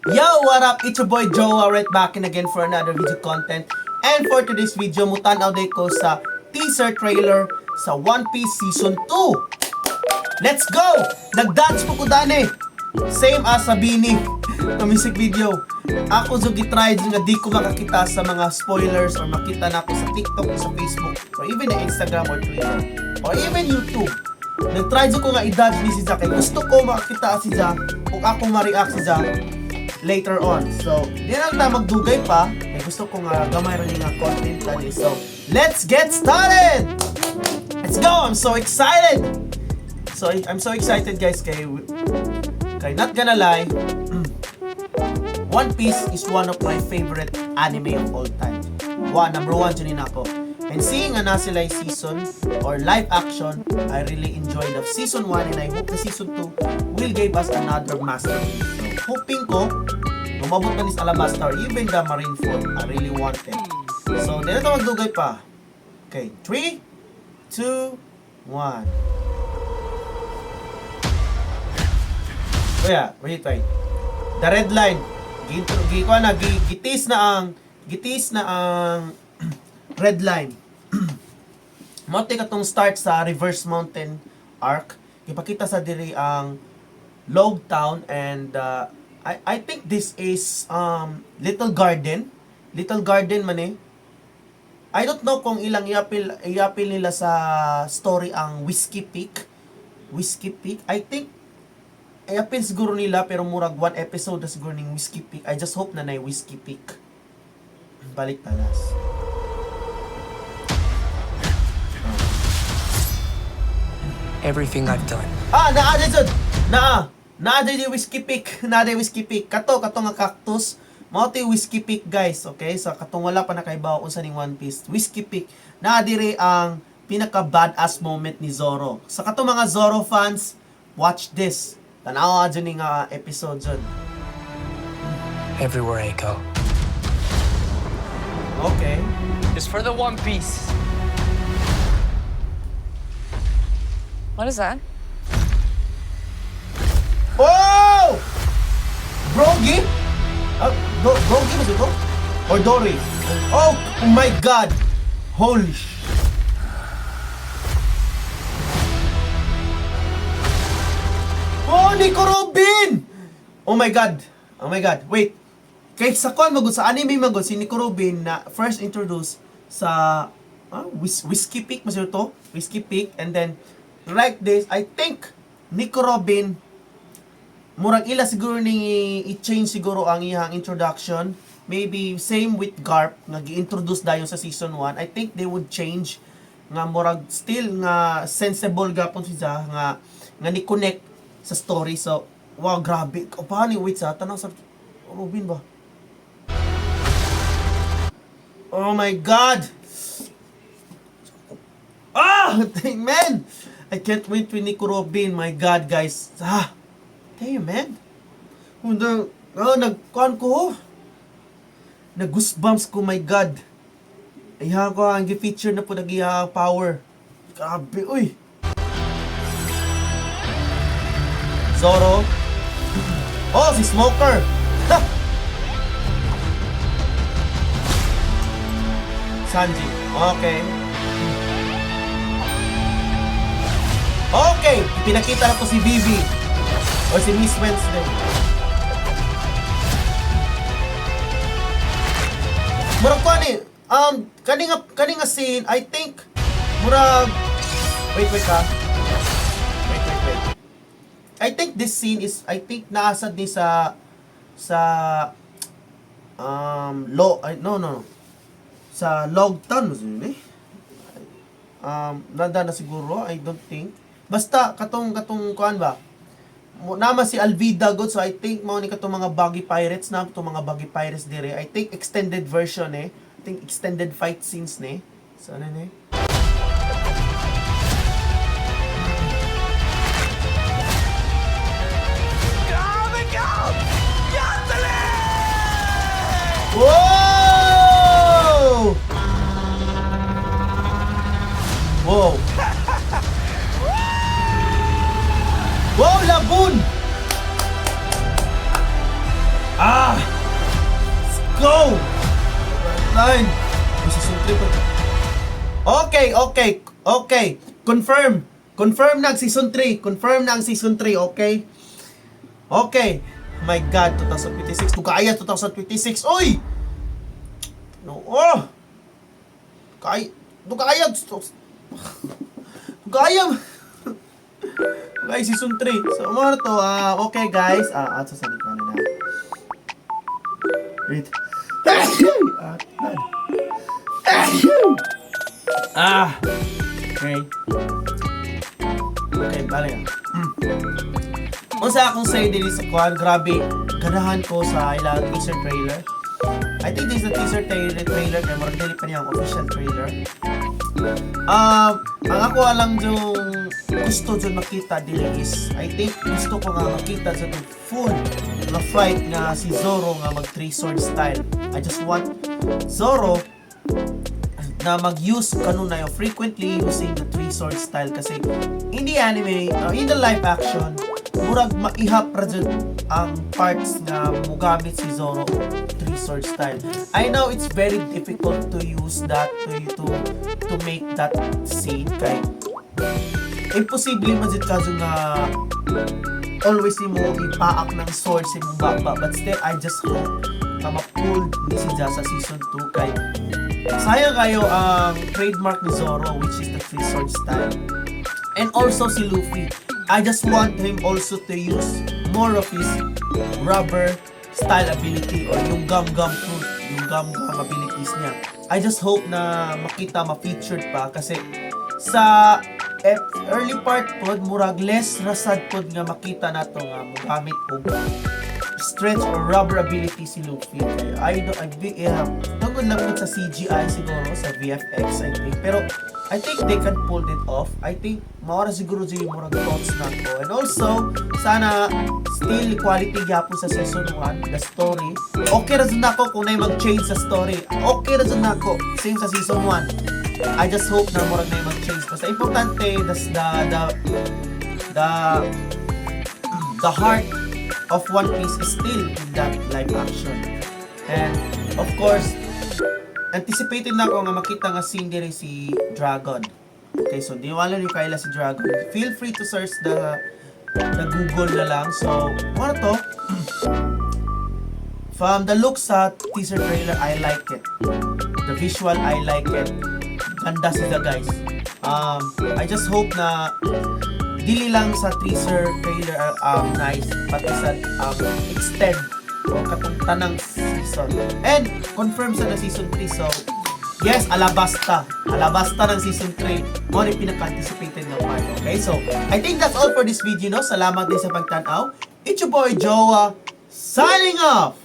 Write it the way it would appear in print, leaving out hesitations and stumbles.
Yo, what up? It's your boy Jowa right back in again for another video content. And for today's video, mutanaw day ko sa teaser trailer sa One Piece Season 2. Let's go! Nag-dance po ko dani. Same as sa Bini na music video. Ako so gitry nga di ko makakita sa mga spoilers or makita na ako sa TikTok o sa Facebook or even na Instagram or Twitter or even YouTube. Nag-try ko nga i-dodge ni si Zack. Gusto ko makakita si Zack kung ako ma-react si Zack later on. So, di lang tayo magdugay pa. Gusto ko nga gamay rin nga content tadi. So, let's get started! Let's go! I'm so excited! So, I'm so excited guys kay not gonna lie, One Piece is one of my favorite anime of all time. Number one dyan ako. And seeing na sila season or live action, I really enjoyed the season 1 and I hope the season 2 will give us another masterpiece. So, hoping ko, umabot na ni sa Alabasta or even the Marineford, I really want it. So, dito magdugay pa. Okay, 3, 2, 1. Oh yeah, wait. The red line. Gitis na ang red line. Mote katong start sa Reverse Mountain arc. Ipakita sa diri ang Log Town and I think this is Little Garden man eh. I don't know kung ilang iapil nila sa story ang Whiskey Peak. I think iapil siguro nila pero murag one episode na siguro ning Whiskey Peak. I just hope na nay Whiskey Peak. Balik talas. Everything I've done. Naaday di Whiskey Peak. Kato nga cactus. Mao ti Whiskey Peak guys, okay? So katong wala pa nakaibaw unsa ning One Piece. Whiskey Peak. Naadiri ang pinaka badass moment ni Zoro. Sa katong mga Zoro fans, watch this. Tanaw adyo ning episode dyan. Everywhere I go. Okay. It's for the One Piece. What is that? Oh! Brogy? Brogy ba ito? Or Dory? Oh my God! Holy sh... Oh, Nico Robin! Oh my God! Wait. Kay sa kon magud sa anime magud si Nico Robin na first introduced sa Whiskey Peak mas ito? Whiskey Peak and then like this, I think Nico Robin murag ila siguro ni i-change siguro ang iyang introduction. Maybe same with Garp nga gi-introduce dayon sa season 1. I think they would change nga murag still nga sensible gapon siya nga ni connect sa story. So, wow, grabe. O paano wait sa tanang sa Robin ba? Oh my God! Man! I can't wait with Nico Robin. My God, guys. Damn, man. Nagkuhan ko. Nag-goosebumps ko, my God. Ayaw ko ang feature na po nag-iya power. Grabe, uy. Zoro. Oh, si Smoker. Sanji. Okay, pinakita na to si Vivi o si Miss Wednesday. Murag ko ni kaninga scene, I think murag wait ka. Wait. I think this scene is naasad ni sa sa Log Town eh. Nanda na siguro, I don't think. Basta katong kuan ba? Nama si Alvida god, so I think mao ni katong mga Buggy Pirates na katong mga Buggy Pirates dire. I think extended version eh. I think extended fight scenes ne. So ano ne? Whoa! Wow! Wow, labun! go! Frontline! May season 3 pa. Okay. Confirm. Confirm na ang season 3. Confirm na ang season 3, okay? Okay. Oh my God, 2026. Kaya 2026. Oy! No. Oh! Kaya. Okay, season 3. So, mga to, okay guys. Sasabi ko na. Wait. Okay. Okay, balik. Kung sa akong say din sa kuhan, grabe, ganahan ko sa ilang teaser trailer. I think this is the teaser trailer kaya marang dili pa niya ang official trailer. Ang ako alang yung gusto dyan makita dili is, I think gusto ko nga makita dyan yung full na fight nga si Zoro nga mag 3-sword style. I just want Zoro na mag-use kanuna yung frequently using the 3-sword style kasi in the anime, in the live action, murag maihap ra dyan ang parts na mugamit si Zoro 3-sword style. I know it's very difficult to use that to make that scene kay imposible man dyan kaso nga always mo ipaak ng sword sa mong baba, but still I just hope na ma-pull ni si Jasa season 2 kay sayang kayo ang trademark ni Zoro which is the 3-sword style. And also si Luffy, I just want him also to use more of his rubber style ability or yung gum-gum fruit, yung gum-gum abilities niya. I just hope na makita ma-featured pa kasi sa early part pod murag less rasad pod nga makita nato nga mogamit og strength or rubber ability si Luffy. Tungkol lang po sa CGI siguro, sa VFX I think. Pero I think they can pull it off. I think maura siguro yung murag thoughts na ko. And also, sana still quality gyapon sa season 1, the story. Okay ra dun ako kung na mag-change sa story. Okay ra dun ako, same sa season 1. I just hope na murag na mag-change. Basta importante, the heart of One Piece is still in that live action. And of course, anticipated na ako nga makita nga scene diri si Dragon. Okay, so di wala ni Kyla si Dragon. Feel free to search the Google na lang. So, ano to? From the looks sa teaser trailer, I like it. The visual, I like it. Ganda sila guys. I just hope na dili lang sa teaser trailer nice, pati sa extend o katong tanang season. And confirm sa na season 3. So yes, alabasta ng season 3 mo ni pinaka-anticipated na part. Okay, so I think that's all for this video, no? Salamat din sa pagtanaw. It's your boy Jowa signing off.